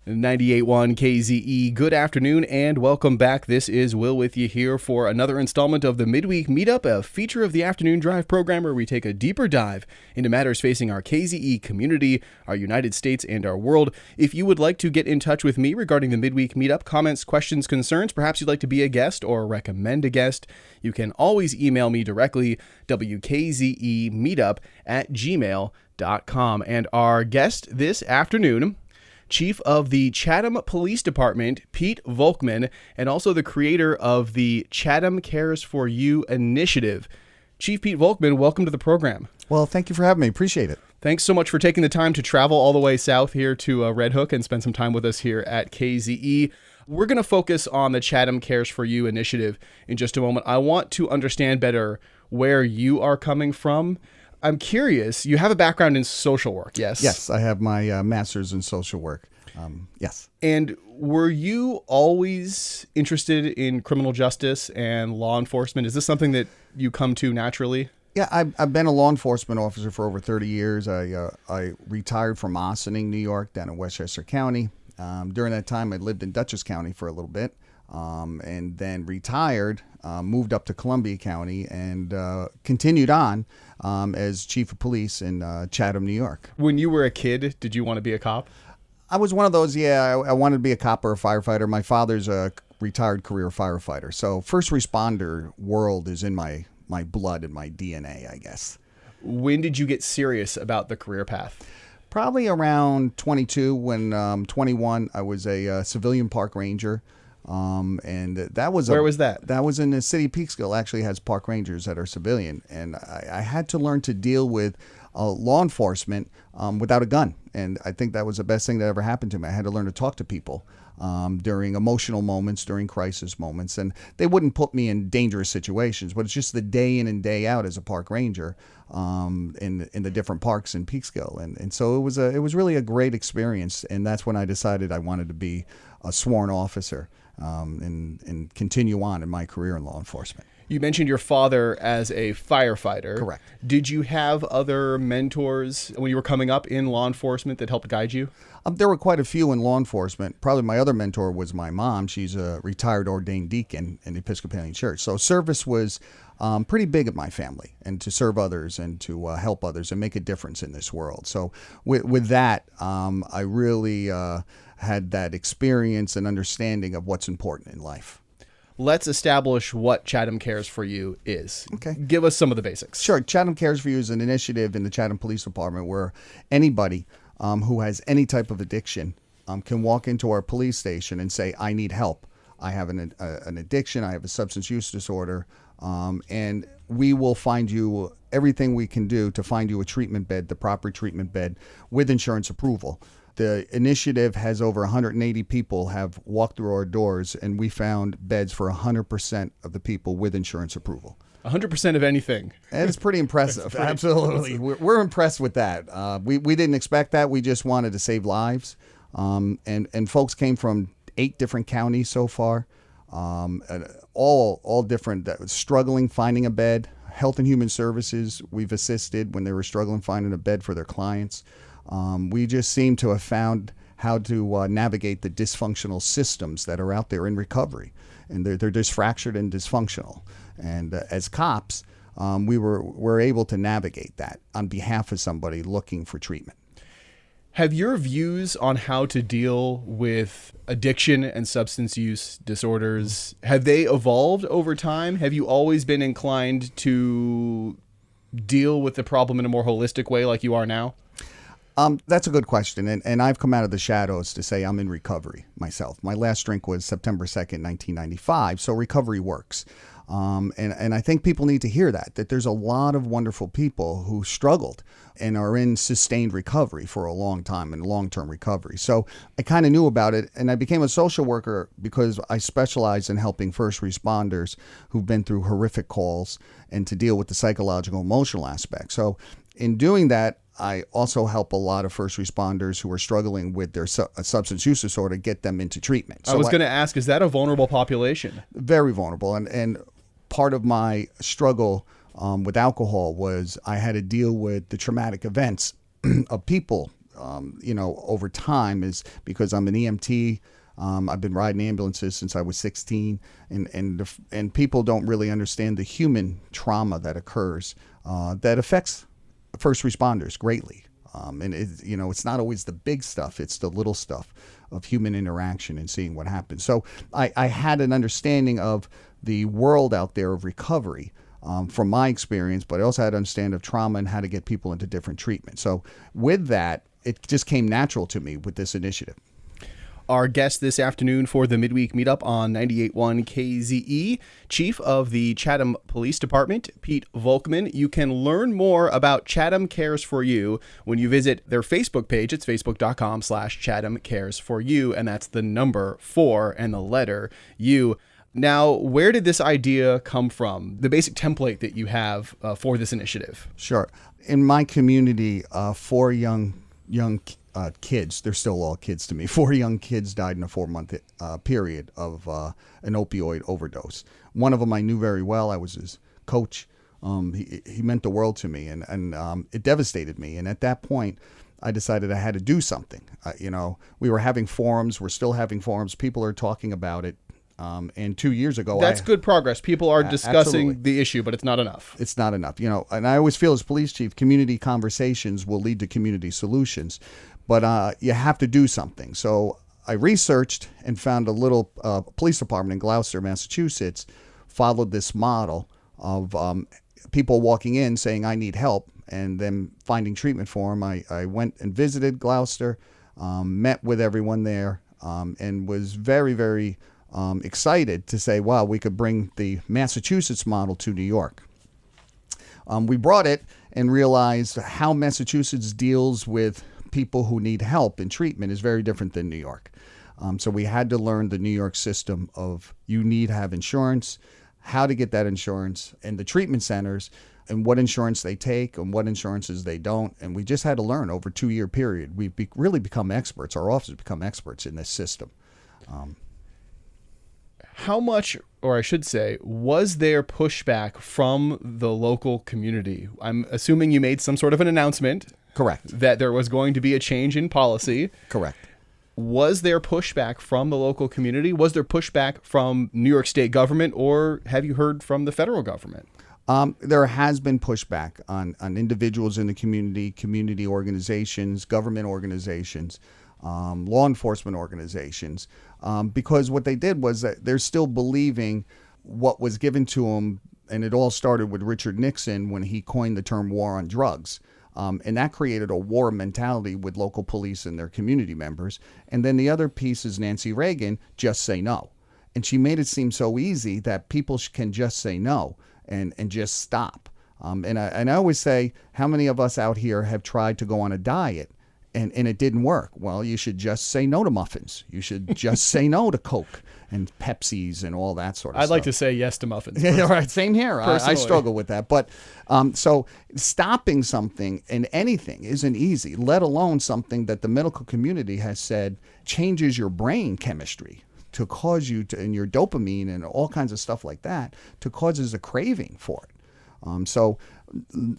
98.1 KZE. Good afternoon and welcome back. This is Will with you here for another installment of the Midweek Meetup, a feature of the afternoon drive program where we take a deeper dive into matters facing our KZE community, our United States, and our world. If you would like to get in touch with me regarding the Midweek Meetup, comments, questions, concerns, perhaps you'd like to be a guest or recommend a guest, you can always email me directly, wkzemeetup@gmail.com. And our guest this afternoon, Chief of the Chatham Police Department, Pete Volkmann, and also the creator of the Chatham Cares for You initiative. Chief Pete Volkmann, welcome to the program. Well, thank you for having me. Appreciate it. Thanks so much for taking the time to travel all the way south here to Red Hook and spend some time with us here at KZE. We're going to focus on the Chatham Cares for You initiative in just a moment. I want to understand better where you are coming from. I'm curious, you have a background in social work, yes? Yes, I have my master's in social work. Yes. And were you always interested in criminal justice and law enforcement? Is this something that you come to naturally? Yeah, I've been a law enforcement officer for over 30 years. I retired from Ossining, New York, down in Westchester County. During that time, I lived in Dutchess County for a little bit, and then retired, moved up to Columbia County, and continued on as chief of police in Chatham, New York. When you were a kid, did you want to be a cop? I was one of those, I wanted to be a cop or a firefighter. My father's a retired career firefighter. So first responder world is in my blood and my DNA, I guess. When did you get serious about the career path? Probably around 22. When 21, I was a civilian park ranger. And that was Where was that? That was in the city of Peekskill. Actually has park rangers that are civilian. And I had to learn to deal with law enforcement without a gun. And I think that was the best thing that ever happened to me. I had to learn to talk to people during emotional moments, during crisis moments. And they wouldn't put me in dangerous situations, but it's just the day in and day out as a park ranger in the different parks in Peekskill. And so it was really a great experience. And that's when I decided I wanted to be a sworn officer and continue on in my career in law enforcement. You mentioned your father as a firefighter. Correct. Did you have other mentors when you were coming up in law enforcement that helped guide you? There were quite a few in law enforcement. Probably my other mentor was my mom. She's a retired ordained deacon in the Episcopalian Church. So service was pretty big at my family, and to serve others and to help others and make a difference in this world. So with that, I really had that experience and understanding of what's important in life. Let's establish what Chatham Cares for You is. Okay. Give us some of the basics. Sure. Chatham Cares for You is an initiative in the Chatham Police Department where anybody who has any type of addiction can walk into our police station and say, I need help. I have an addiction. I have a substance use disorder. And we will find you everything we can do to find you a treatment bed, the proper treatment bed with insurance approval. The initiative has over 180 people have walked through our doors, and we found beds for 100% of the people with insurance approval. 100% of anything. And it's pretty impressive. Absolutely. We're impressed with that. We didn't expect that. We just wanted to save lives. And folks came from 8 different counties so far, all different, struggling finding a bed. Health and Human Services, we've assisted when they were struggling finding a bed for their clients. We just seem to have found how to navigate the dysfunctional systems that are out there in recovery. And they're just fractured and dysfunctional. And as cops, we were able to navigate that on behalf of somebody looking for treatment. Have your views on how to deal with addiction and substance use disorders, have they evolved over time? Have you always been inclined to deal with the problem in a more holistic way like you are now? That's a good question. And I've come out of the shadows to say I'm in recovery myself. My last drink was September 2nd, 1995. So recovery works. And I think people need to hear that there's a lot of wonderful people who struggled and are in sustained recovery for a long time and long-term recovery. So I kind of knew about it, and I became a social worker because I specialize in helping first responders who've been through horrific calls and to deal with the psychological, emotional aspect. So in doing that, I also help a lot of first responders who are struggling with their substance use disorder, get them into treatment. So I was going to ask, is that a vulnerable population? Very vulnerable. And part of my struggle with alcohol was I had to deal with the traumatic events of people over time is because I'm an EMT. I've been riding ambulances since I was 16, and people don't really understand the human trauma that occurs that affects first responders greatly. And it's not always the big stuff; it's the little stuff of human interaction and seeing what happens. So I had an understanding of the world out there of recovery from my experience, but I also had an understanding of trauma and how to get people into different treatment. So with that, it just came natural to me with this initiative. Our guest this afternoon for the Midweek Meetup on 98.1 KZE, Chief of the Chatham Police Department, Pete Volkmann. You can learn more about Chatham Cares for You when you visit their Facebook page. It's facebook.com/Chatham Cares for You, and that's the number 4 and the letter U. Now, where did this idea come from? The basic template that you have for this initiative? Sure. In my community, 4 young kids, they're still all kids to me, 4 young kids died in a 4-month period of an opioid overdose. One of them I knew very well. I was his coach. He meant the world to me, and it devastated me. And at that point, I decided I had to do something. We were having forums. We're still having forums. People are talking about it. And 2 years ago, that's good progress. People are discussing absolutely. The issue, but it's not enough. It's not enough, and I always feel as police chief, community conversations will lead to community solutions, but you have to do something. So I researched and found a little police department in Gloucester, Massachusetts, followed this model of people walking in saying, I need help, and then finding treatment for them. I went and visited Gloucester, met with everyone there, and was very, very excited to say, wow, we could bring the Massachusetts model to New York. We brought it and realized how Massachusetts deals with people who need help in treatment is very different than New York. So we had to learn the New York system of you need to have insurance, how to get that insurance, and the treatment centers, and what insurance they take and what insurances they don't. And we just had to learn over a 2-year period. We've really become experts. Our officers become experts in this system. How much, or I should say, was there pushback from the local community? I'm assuming you made some sort of an announcement. Correct. That there was going to be a change in policy. Correct. Was there pushback from the local community? Was there pushback from New York State government, or have you heard from the federal government? There has been pushback on individuals in the community organizations, government organizations, law enforcement organizations, because what they did was that they're still believing what was given to them, and it all started with Richard Nixon when he coined the term war on drugs. And that created a war mentality with local police and their community members. And then the other piece is Nancy Reagan, just say no. And she made it seem so easy that people can just say no and just stop. And I always say, how many of us out here have tried to go on a diet and it didn't work? Well, you should just say no to muffins. You should just say no to Coke and Pepsis and all that sort of stuff. I'd like to say yes to muffins. Yeah, right. Same here. I struggle with that. But so stopping something in anything isn't easy, let alone something that the medical community has said changes your brain chemistry to cause you to, and your dopamine and all kinds of stuff like that, to causes a craving for it. So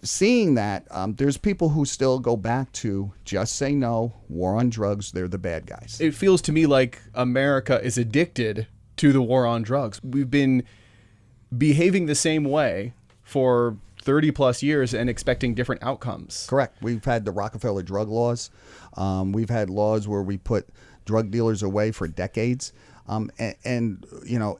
seeing that, there's people who still go back to just say no, war on drugs, they're the bad guys. It feels to me like America is addicted to the war on drugs. We've been behaving the same way for 30 plus years and expecting different outcomes. Correct. We've had the Rockefeller drug laws. We've had laws where we put drug dealers away for decades. And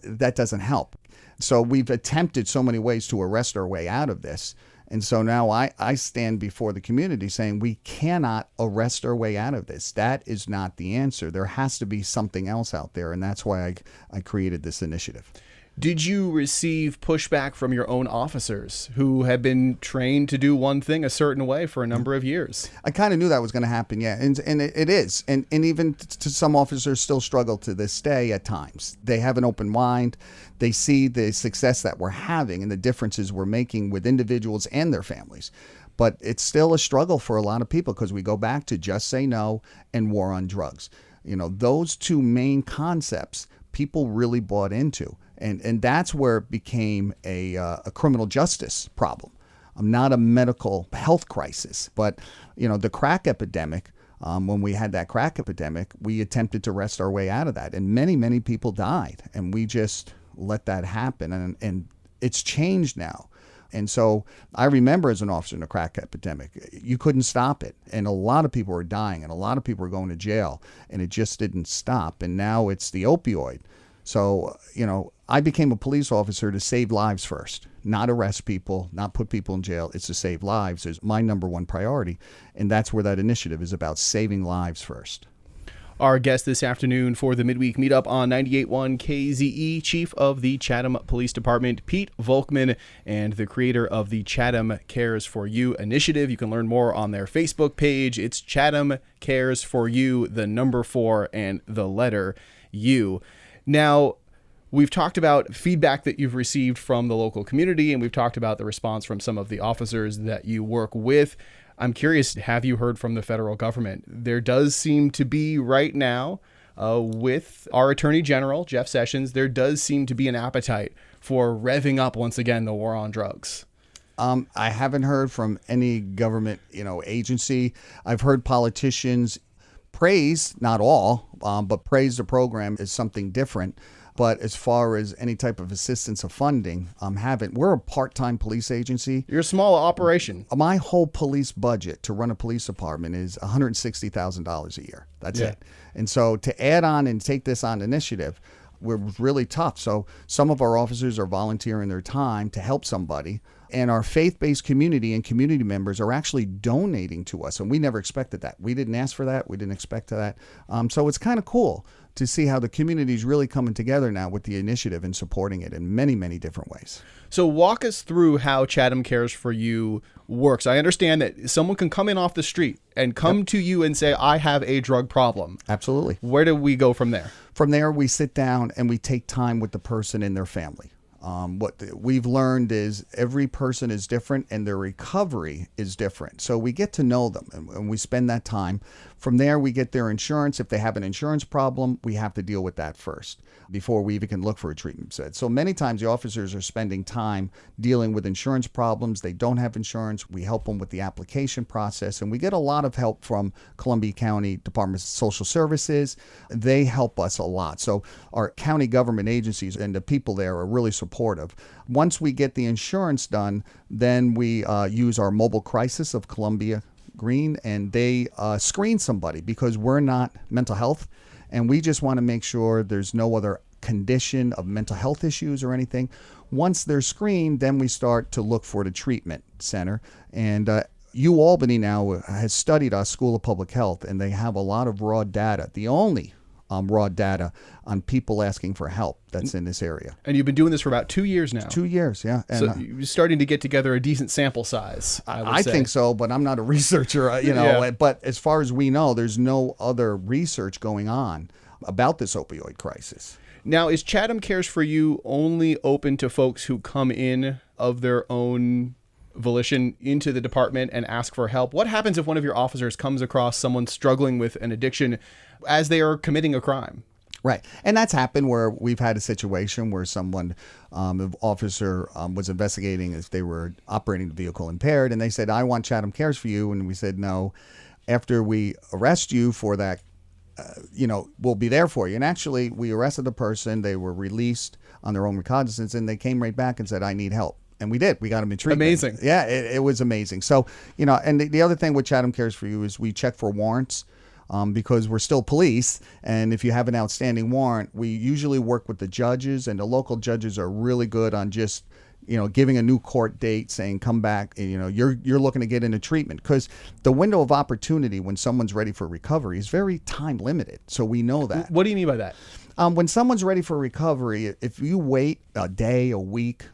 that doesn't help. So we've attempted so many ways to arrest our way out of this. And so now I stand before the community saying we cannot arrest our way out of this. That is not the answer. There has to be something else out there. And that's why I created this initiative. Did you receive pushback from your own officers who have been trained to do one thing a certain way for a number of years? I kind of knew that was going to happen, yeah, and it is. And even to some officers still struggle to this day at times. They have an open mind. They see the success that we're having and the differences we're making with individuals and their families. But it's still a struggle for a lot of people because we go back to just say no and war on drugs. Those two main concepts people really bought into. And that's where it became a criminal justice problem, not a medical health crisis. But, the crack epidemic when we had that crack epidemic, we attempted to wrest our way out of that. And many, many people died. And we just let that happen. And it's changed now. And so I remember as an officer in the crack epidemic, you couldn't stop it. And a lot of people were dying and a lot of people were going to jail. And it just didn't stop. And now it's the opioid. So, I became a police officer to save lives first, not arrest people, not put people in jail. It's to save lives. It's my number one priority. And that's where that initiative is about, saving lives first. Our guest this afternoon for the Midweek Meetup on 98.1 KZE, Chief of the Chatham Police Department, Pete Volkmann, and the creator of the Chatham Cares for You initiative. You can learn more on their Facebook page. It's Chatham Cares for You, the number 4 and the letter U. Now, we've talked about feedback that you've received from the local community, and we've talked about the response from some of the officers that you work with. I'm curious, have you heard from the federal government? There does seem to be right now, with our Attorney General, Jeff Sessions, there does seem to be an appetite for revving up once again the war on drugs. I haven't heard from any government, agency. I've heard politicians praise, not all, but praise the program as something different. But as far as any type of assistance of funding, haven't. We're a part-time police agency. You're a small operation. My whole police budget to run a police department is $160,000 a year. That's it. And so to add on and take this on initiative, we're really tough. So some of our officers are volunteering their time to help somebody. And our faith-based community and community members are actually donating to us. And we never expected that. We didn't ask for that. We didn't expect that. So it's kind of cool to see how the community is really coming together now with the initiative and supporting it in many, many different ways. So walk us through how Chatham Cares for You works. I understand that someone can come in off the street and come to you and say, I have a drug problem. Absolutely. Where do we go from there? From there, we sit down and we take time with the person and their family. What we've learned is every person is different and their recovery is different. So we get to know them and we spend that time. From there, we get their insurance. If they have an insurance problem, we have to deal with that first before we even can look for a treatment set. So many times the officers are spending time dealing with insurance problems. They don't have insurance. We help them with the application process. And we get a lot of help from Columbia County Department of Social Services. They help us a lot. So our county government agencies and the people there are really supportive. Once we get the insurance done, then we use our mobile crisis of Columbia Green, and they screen somebody because we're not mental health, and we just want to make sure there's no other condition of mental health issues or anything. Once they're screened, then we start to look for the treatment center. And UAlbany now has studied our School of Public Health, and they have a lot of raw data, the only raw data on people asking for help that's in this area. And you've been doing this for about 2 years now. 2 years, yeah. And, so you're starting to get together a decent sample size, I think so, but I'm not a researcher, Yeah. But as far as we know, there's no other research going on about this opioid crisis. Now, is Chatham Cares for You only open to folks who come in of their own volition into the department and ask for help? What happens if one of your officers comes across someone struggling with an addiction as they are committing a crime? Right. And that's happened where we've had a situation where someone, an officer was investigating if they were operating the vehicle impaired, and they said, I want Chatham Cares for You. And we said, no, after we arrest you for that, we'll be there for you. And actually, we arrested the person. They were released on their own recognizance, and they came right back and said, I need help. And we did. We got them in treatment. Amazing. Yeah, it was amazing. So, and the other thing with Chatham Cares for You is we check for warrants because we're still police. And if you have an outstanding warrant, we usually work with the judges, and the local judges are really good on just, giving a new court date, saying, come back, and, you're looking to get into treatment. Because the window of opportunity when someone's ready for recovery is very time limited. So we know that. What do you mean by that? When someone's ready for recovery, if you wait a day, a week,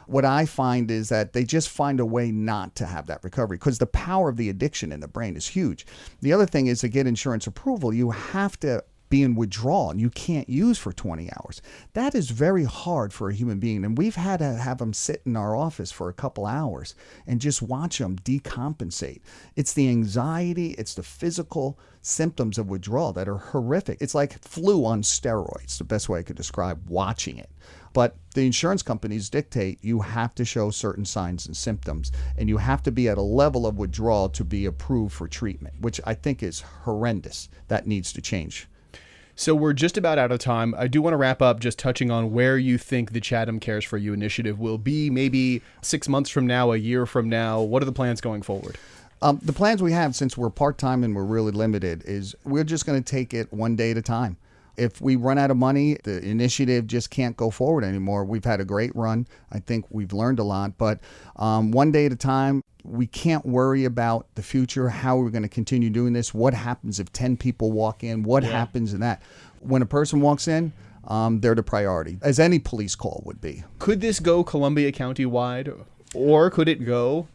what I find is that they just find a way not to have that recovery because the power of the addiction in the brain is huge. The other thing is to get insurance approval, you have to be in withdrawal and you can't use for 20 hours. That is very hard for a human being. And we've had to have them sit in our office for a couple hours and just watch them decompensate. It's the anxiety, it's the physical symptoms of withdrawal that are horrific. It's like flu on steroids, the best way I could describe watching it. But the insurance companies dictate you have to show certain signs and symptoms, and you have to be at a level of withdrawal to be approved for treatment, which I think is horrendous. That needs to change. So we're just about out of time. I do want to wrap up just touching on where you think the Chatham Cares for You initiative will be maybe 6 months from now, a year from now. What are the plans going forward? The plans we have, since we're part-time and we're really limited, is we're just going to take it one day at a time. If we run out of money, the initiative just can't go forward anymore. We've had a great run. I think we've learned a lot, but one day at a time. We can't worry about the future, how we're going to continue doing this. What happens if 10 people walk in? What happens in that? When a person walks in, they're the priority, as any police call would be. Could this go Columbia County wide, or could it go,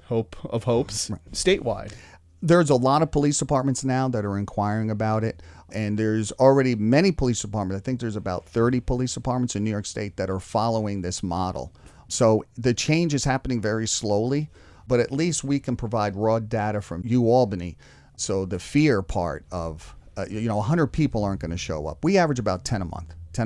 hope of hopes, statewide? There's a lot of police departments now that are inquiring about it. And there's already many police departments. I think there's about 30 police departments in New York State that are following this model. So the change is happening very slowly, but at least we can provide raw data from UAlbany. So the fear part of, 100 people aren't going to show up. We average about 10 a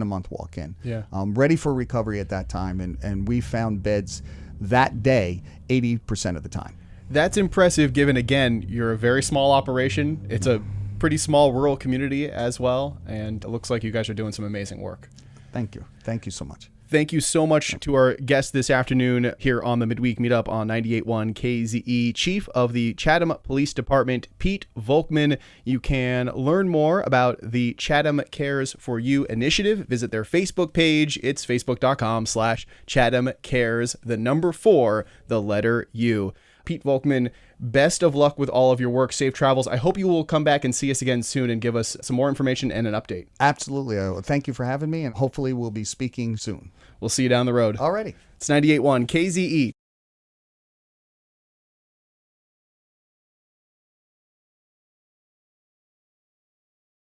month walk in. Yeah. Ready for recovery at that time. And we found beds that day 80% of the time. That's impressive given, again, you're a very small operation. It's a pretty small rural community as well, and it looks like you guys are doing some amazing work. Thank you. Thank you so much. Thank you so much to our guest this afternoon here on the Midweek Meetup on 98.1 KZE, Chief of the Chatham Police Department, Pete VOLKMANN. You can learn more about the Chatham Cares for You initiative. Visit their Facebook page. It's facebook.com/Chatham Cares, the number 4, the letter U. Pete VOLKMANN, best of luck with all of your work. Safe travels. I hope you will come back and see us again soon and give us some more information and an update. Absolutely. Thank you for having me, and hopefully we'll be speaking soon. We'll see you down the road. Alrighty. It's 98.1 KZE.